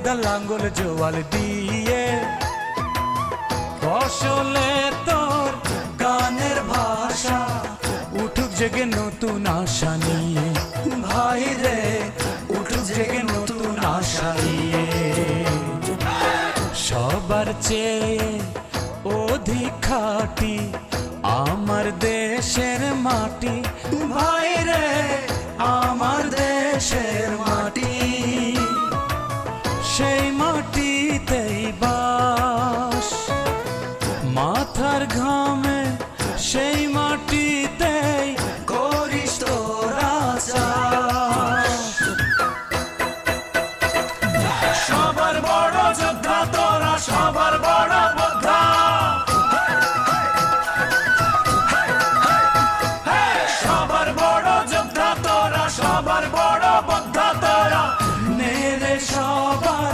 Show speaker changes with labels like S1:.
S1: লাঙ্গল জোয়াল দিয়ে ফসলে তোর গানের ভাষা উঠুক জেগে নতুন আশা নিয়ে ভাই রে উঠুক জেগে নতুন আশা নিয়ে সবার চেয়ে অধিক খাঁটি আমার দেশের মাটি ভাই রে আমার দেশের মাটি সেই মাটিতেই বাস মাথার ঘামে সেই